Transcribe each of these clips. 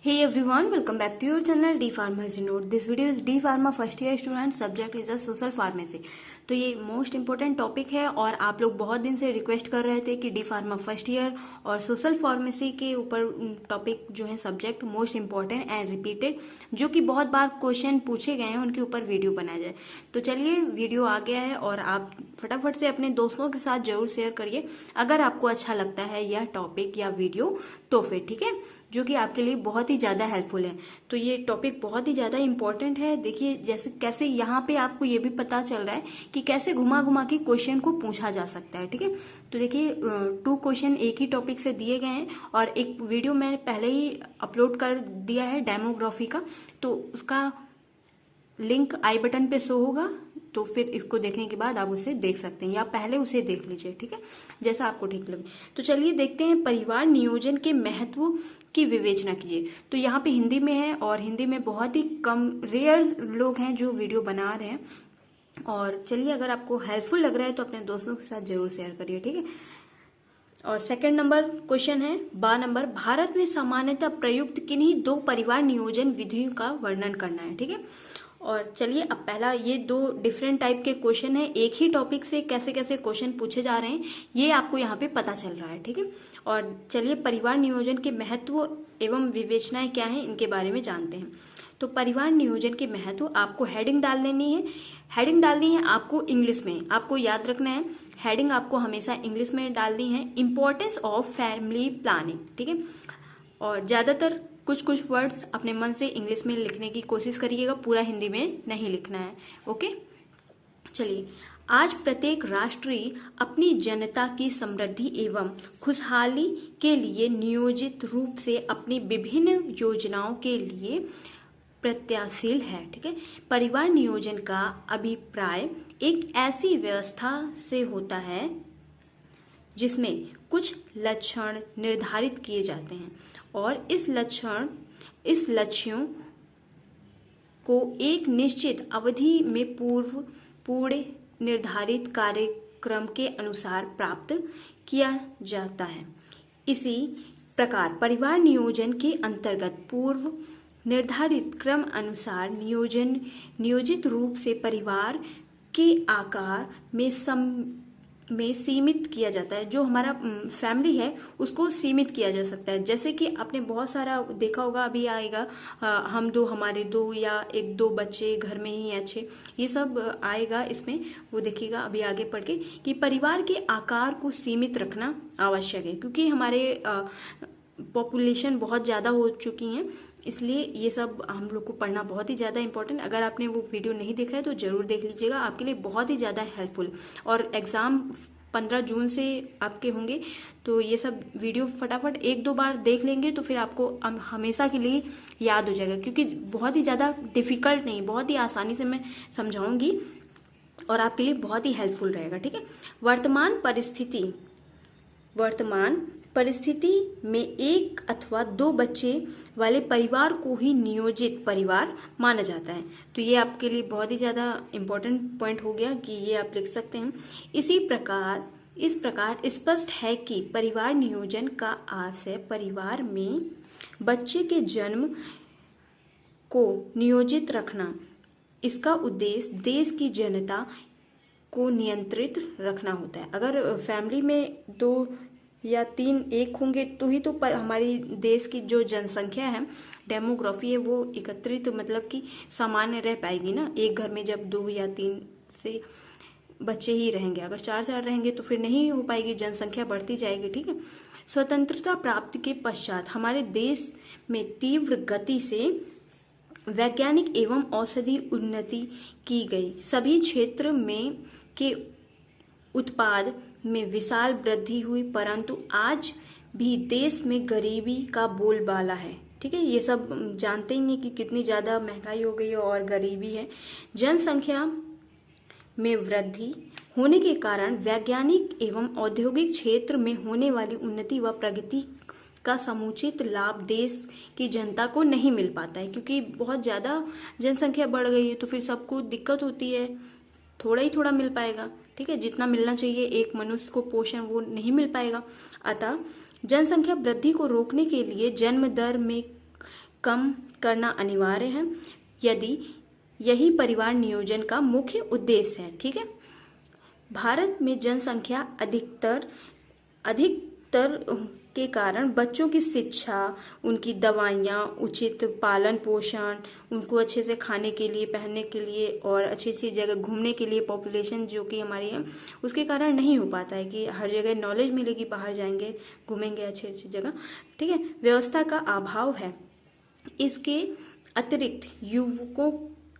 Hey everyone, welcome back to your channel D Pharmacy Note. This video is D Pharma first year student. Subject is a social pharmacy. तो ये most important topic है और आप लोग बहुत दिन से रिक्वेस्ट कर रहे थे कि डी फार्मा फर्स्ट ईयर और सोशल फार्मेसी के ऊपर टॉपिक जो है subject most important and repeated जो कि बहुत बार क्वेश्चन पूछे गए हैं उनके ऊपर वीडियो बनाया जाए। तो चलिए वीडियो आ गया है और आप फटाफट से अपने दोस्तों के साथ जरूर शेयर करिए अगर आपको अच्छा लगता है यह टॉपिक या वीडियो तो फिर ठीक है, जो कि आपके लिए बहुत ही ज्यादा हेल्पफुल है। तो ये टॉपिक बहुत ही ज्यादा इंपॉर्टेंट है। देखिए जैसे कैसे यहाँ पे आपको ये भी पता चल रहा है कि कैसे घुमा घुमा के क्वेश्चन को पूछा जा सकता है। ठीक है, तो देखिए 2 क्वेश्चन एक ही टॉपिक से दिए गए हैं और एक वीडियो मैंने पहले ही अपलोड कर दिया है डेमोग्राफी का, तो उसका लिंक आई बटन पे शो होगा। तो फिर इसको देखने के बाद आप उसे देख सकते हैं या पहले उसे देख लीजिए, ठीक है, जैसा आपको ठीक लगे। तो चलिए देखते हैं परिवार नियोजन के महत्व की विवेचना कीजिए। तो यहाँ पे हिंदी में है और हिंदी में बहुत ही कम रेयर लोग हैं जो वीडियो बना रहे हैं। और चलिए अगर आपको हेल्पफुल लग रहा है तो अपने दोस्तों के साथ जरूर शेयर करिए, ठीक है। और सेकंड नंबर क्वेश्चन है 12 नंबर, भारत में सामान्यतः प्रयुक्त किन्हीं 2 परिवार नियोजन विधियों का वर्णन करना है। ठीक है, और चलिए अब पहला, ये 2 डिफरेंट टाइप के क्वेश्चन है, एक ही टॉपिक से कैसे कैसे क्वेश्चन पूछे जा रहे हैं ये आपको यहाँ पे पता चल रहा है। ठीक है, और चलिए परिवार नियोजन के महत्व एवं विवेचनाएं क्या है इनके बारे में जानते हैं। तो परिवार नियोजन के महत्व आपको हेडिंग डाल लेनी है, हेडिंग डालनी है आपको इंग्लिश में, आपको याद रखना है हेडिंग आपको हमेशा इंग्लिश में डालनी है। इंपॉर्टेंस ऑफ फैमिली प्लानिंग, ठीक है, और ज्यादातर कुछ वर्ड्स अपने मन से इंग्लिश में लिखने की कोशिश करिएगा, पूरा हिंदी में नहीं लिखना है। ओके, चलिए आज प्रत्येक राष्ट्र अपनी जनता की समृद्धि एवं खुशहाली के लिए नियोजित रूप से अपनी विभिन्न योजनाओं के लिए प्रत्याशील है। ठीक है, परिवार नियोजन का अभिप्राय एक ऐसी व्यवस्था से होता है जिसमें कुछ लक्षण निर्धारित किए जाते हैं और इस लक्ष्यों को एक निश्चित अवधि में पूरे निर्धारित कार्यक्रम के अनुसार प्राप्त किया जाता है। इसी प्रकार परिवार नियोजन के अंतर्गत पूर्व निर्धारित क्रम अनुसार नियोजित रूप से परिवार के आकार में सीमित किया जाता है। जो हमारा फैमिली है उसको सीमित किया जा सकता है। जैसे कि आपने बहुत सारा देखा होगा, अभी आएगा हम 2 हमारे 2 या 1-2 बच्चे घर में ही अच्छे, ये सब आएगा इसमें, वो देखिएगा अभी आगे पढ़ के कि परिवार के आकार को सीमित रखना आवश्यक है क्योंकि हमारे पॉपुलेशन बहुत ज़्यादा हो चुकी हैं, इसलिए ये सब हम लोग को पढ़ना बहुत ही ज़्यादा इंपॉर्टेंट। अगर आपने वो वीडियो नहीं देखा है तो जरूर देख लीजिएगा, आपके लिए बहुत ही ज़्यादा हेल्पफुल। और एग्ज़ाम 15 जून से आपके होंगे, तो ये सब वीडियो फटाफट 1-2 बार देख लेंगे तो फिर आपको हमेशा के लिए याद हो जाएगा, क्योंकि बहुत ही ज़्यादा डिफिकल्ट नहीं, बहुत ही आसानी से मैं समझाऊंगी और आपके लिए बहुत ही हेल्पफुल रहेगा। ठीक है, वर्तमान परिस्थिति में 1 अथवा 2 बच्चे वाले परिवार को ही नियोजित परिवार माना जाता है। तो ये आपके लिए बहुत ही ज्यादा इंपॉर्टेंट पॉइंट हो गया कि ये आप लिख सकते हैं। इस प्रकार स्पष्ट है कि परिवार नियोजन का आशय परिवार में बच्चे के जन्म को नियोजित रखना, इसका उद्देश्य देश की जनता को नियंत्रित रखना होता है। अगर फैमिली में 2 या 3 एक होंगे तो ही तो हमारी देश की जो जनसंख्या है, डेमोग्राफी है, वो एकत्रित मतलब कि सामान्य रह पाएगी ना। एक घर में जब 2 या 3 से बच्चे ही रहेंगे, अगर 4 रहेंगे तो फिर नहीं हो पाएगी, जनसंख्या बढ़ती जाएगी। ठीक है, स्वतंत्रता प्राप्ति के पश्चात हमारे देश में तीव्र गति से वैज्ञानिक एवं औषधि उन्नति की गई। सभी क्षेत्र में के उत्पाद में विशाल वृद्धि हुई, परंतु आज भी देश में गरीबी का बोलबाला है। ठीक है, ये सब जानते ही हैं कि कितनी ज्यादा महंगाई हो गई है और गरीबी है। जनसंख्या में वृद्धि होने के कारण वैज्ञानिक एवं औद्योगिक क्षेत्र में होने वाली उन्नति व प्रगति का समुचित लाभ देश की जनता को नहीं मिल पाता है, क्योंकि बहुत ज्यादा जनसंख्या बढ़ गई है तो फिर सबको दिक्कत होती है, थोड़ा ही थोड़ा मिल पाएगा। ठीक है, जितना मिलना चाहिए एक मनुष्य को पोषण वो नहीं मिल पाएगा। अतः जनसंख्या वृद्धि को रोकने के लिए जन्म दर में कम करना अनिवार्य है यदि यही परिवार नियोजन का मुख्य उद्देश्य है। ठीक है, भारत में जनसंख्या अधिकतर के कारण बच्चों की शिक्षा, उनकी दवाइयाँ, उचित पालन पोषण, उनको अच्छे से खाने के लिए, पहनने के लिए और अच्छी अच्छी जगह घूमने के लिए पॉपुलेशन जो कि हमारी है उसके कारण नहीं हो पाता है कि हर जगह नॉलेज मिलेगी, बाहर जाएंगे घूमेंगे अच्छी अच्छी जगह। ठीक है, व्यवस्था का अभाव है। इसके अतिरिक्त युवकों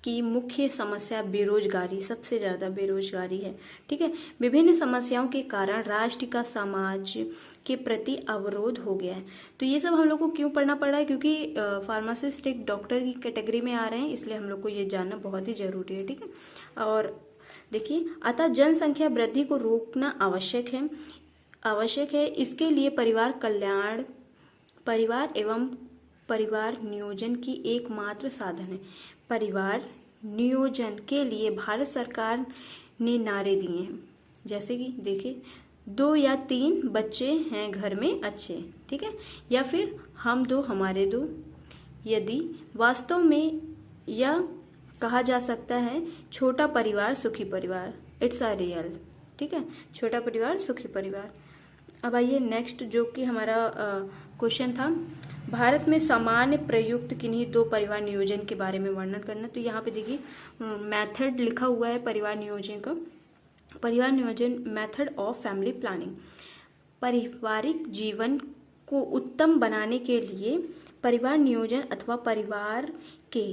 की मुख्य समस्या बेरोजगारी, सबसे ज्यादा बेरोजगारी है। ठीक है, विभिन्न समस्याओं के कारण राष्ट्र का समाज के प्रति अवरोध हो गया है। तो ये सब हम लोग को क्यों पढ़ना पड़ रहा है? क्योंकि फार्मासिस्ट एक डॉक्टर की कैटेगरी में आ रहे हैं, इसलिए हम लोग को ये जानना बहुत ही जरूरी है। ठीक है, और देखिए, अतः जनसंख्या वृद्धि को रोकना आवश्यक है। इसके लिए परिवार कल्याण, परिवार एवं परिवार नियोजन की एकमात्र साधन है। परिवार नियोजन के लिए भारत सरकार ने नारे दिए हैं, जैसे कि देखिए 2 या 3 बच्चे हैं घर में अच्छे। ठीक है, या फिर हम 2 हमारे 2। यदि वास्तव में यह कहा जा सकता है छोटा परिवार सुखी परिवार, इट्स अ रियल। ठीक है, छोटा परिवार सुखी परिवार। अब आइए नेक्स्ट जो कि हमारा क्वेश्चन था, भारत में सामान्य प्रयुक्त किन्हीं 2 परिवार नियोजन के बारे में वर्णन करना। तो यहाँ पे देखिए मेथड लिखा हुआ है परिवार नियोजन का। परिवार नियोजन मेथड ऑफ फैमिली प्लानिंग। पारिवारिक जीवन को उत्तम बनाने के लिए परिवार नियोजन अथवा परिवार के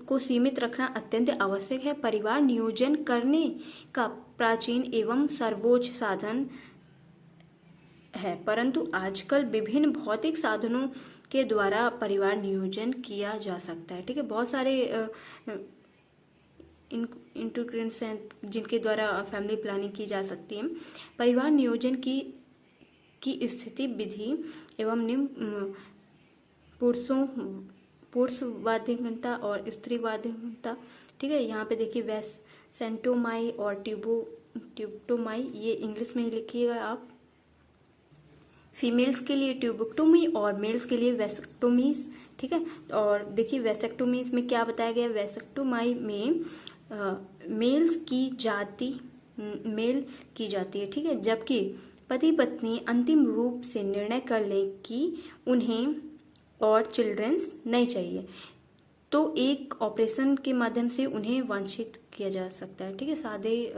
को सीमित रखना अत्यंत आवश्यक है। परिवार नियोजन करने का प्राचीन एवं सर्वोच्च साधन है, परंतु आजकल विभिन्न भौतिक साधनों के द्वारा परिवार नियोजन किया जा सकता है। ठीक है, बहुत सारे इंस्ट्रूमेंट्स हैं जिनके द्वारा फैमिली प्लानिंग की जा सकती है। परिवार नियोजन की स्थिति विधि एवं निम्न पुरुषवादिता और स्त्रीवादिता। ठीक है, यहाँ पे देखिए वेसेंटोमाई और ट्यूबोक्टोमाई, ये इंग्लिश में ही लिखिएगा आप। फीमेल्स के लिए ट्यूबोक्टोमी और मेल्स के लिए वेसेक्टोमीज। ठीक है, और देखिए वेसेक्टोमीज में क्या बताया गया, वेसेक्टोमाई में मेल की जाती है। ठीक है, जबकि पति पत्नी अंतिम रूप से निर्णय कर लें कि उन्हें और चिल्ड्रंस नहीं चाहिए, तो एक ऑपरेशन के माध्यम से उन्हें वांछित किया जा सकता है। ठीक है, सादे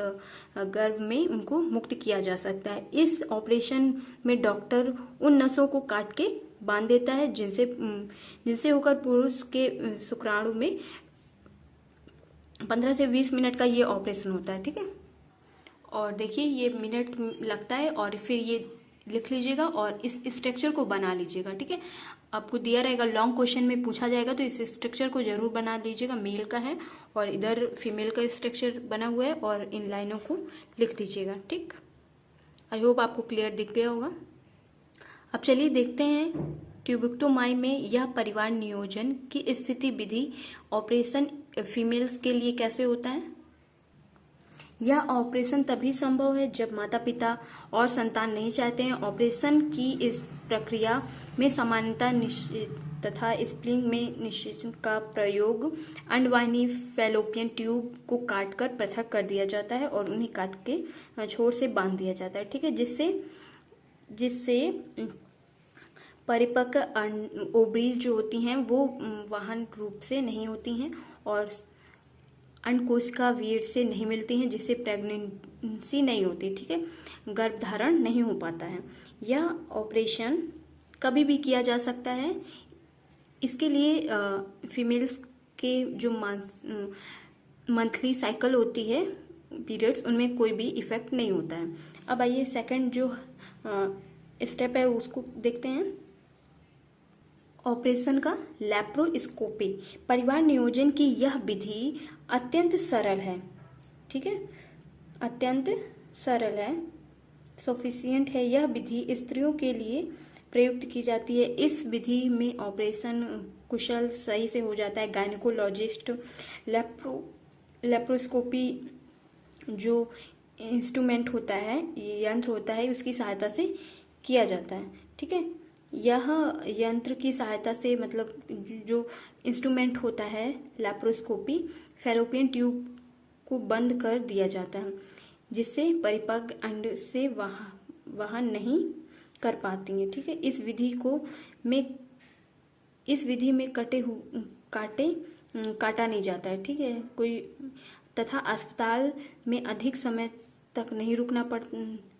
गर्भ में उनको मुक्त किया जा सकता है। इस ऑपरेशन में डॉक्टर उन नसों को काट के बांध देता है जिनसे होकर पुरुष के शुक्राणु में 15 से 20 मिनट का ये ऑपरेशन होता है। ठीक है, और देखिए ये मिनट लगता है, और फिर ये लिख लीजिएगा और इस स्ट्रक्चर को बना लीजिएगा। ठीक है, आपको दिया रहेगा, लॉन्ग क्वेश्चन में पूछा जाएगा, तो इस स्ट्रक्चर को जरूर बना लीजिएगा। मेल का है और इधर फीमेल का स्ट्रक्चर बना हुआ है, और इन लाइनों को लिख दीजिएगा। ठीक, आई होप आपको क्लियर दिख गया होगा। अब चलिए देखते हैं ट्यूबोक्टोमाई में यह परिवार नियोजन की स्थिति विधि ऑपरेशन फीमेल्स के लिए कैसे होता है। यह ऑपरेशन तभी संभव है जब माता पिता और संतान नहीं चाहते हैं। ऑपरेशन की इस प्रक्रिया में समानता तथा स्प्लिंग में निषेचन का प्रयोग अंडवाहिनी फैलोपियन ट्यूब को काटकर पृथक कर दिया जाता है और उन्हें काट के छोर से बांध दिया जाता है। ठीक है, जिससे परिपक्व ओवरीज जो होती हैं वो वाहन रूप से नहीं होती हैं और अंडकोशिका वीर्य से नहीं मिलती हैं, जिससे प्रेगनेंसी नहीं होती। ठीक है, गर्भधारण नहीं हो पाता है। यह ऑपरेशन कभी भी किया जा सकता है। इसके लिए फीमेल्स के जो मंथली साइकिल होती है, पीरियड्स, उनमें कोई भी इफेक्ट नहीं होता है। अब आइए सेकंड जो स्टेप है उसको देखते हैं, ऑपरेशन का लैप्रोस्कोपी। परिवार नियोजन की यह विधि अत्यंत सरल है। ठीक है, अत्यंत सरल है, सफिशिएंट है। यह विधि स्त्रियों के लिए प्रयुक्त की जाती है। इस विधि में ऑपरेशन कुशल सही से हो जाता है। गायनेकोलॉजिस्ट लैप्रोस्कोपी जो इंस्ट्रूमेंट होता है, ये यंत्र होता है, उसकी सहायता से किया जाता है। ठीक है, यह यंत्र की सहायता से मतलब जो इंस्ट्रूमेंट होता है लैप्रोस्कोपी, फैलोपियन ट्यूब को बंद कर दिया जाता है जिससे परिपक्व अंड से वहन नहीं कर पाती है। ठीक है, इस विधि में काटा नहीं जाता है। ठीक है, कोई तथा अस्पताल में अधिक समय तक नहीं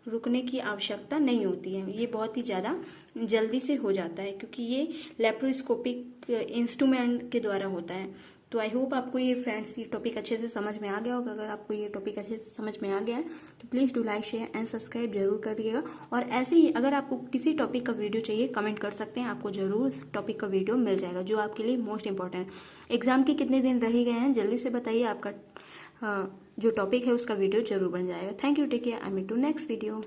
रुकने की आवश्यकता नहीं होती है। ये बहुत ही ज़्यादा जल्दी से हो जाता है क्योंकि ये लेप्रोस्कोपिक इंस्ट्रूमेंट के द्वारा होता है। तो आई होप आपको ये फ्रेंड्स ये टॉपिक अच्छे से समझ में आ गया होगा। अगर आपको ये टॉपिक अच्छे से समझ में आ गया है तो please do like share and subscribe जरूर करिएगा। और ऐसे ही अगर आपको किसी टॉपिक का वीडियो चाहिए कमेंट कर सकते हैं, आपको जरूर उस टॉपिक का वीडियो मिल जाएगा जो आपके लिए मोस्ट इंपॉर्टेंट है। एग्जाम के कितने दिन रह गए हैं जल्दी से बताइए, आपका जो टॉपिक है उसका वीडियो जरूर बन जाएगा। Thank you, take care, I meet to next video.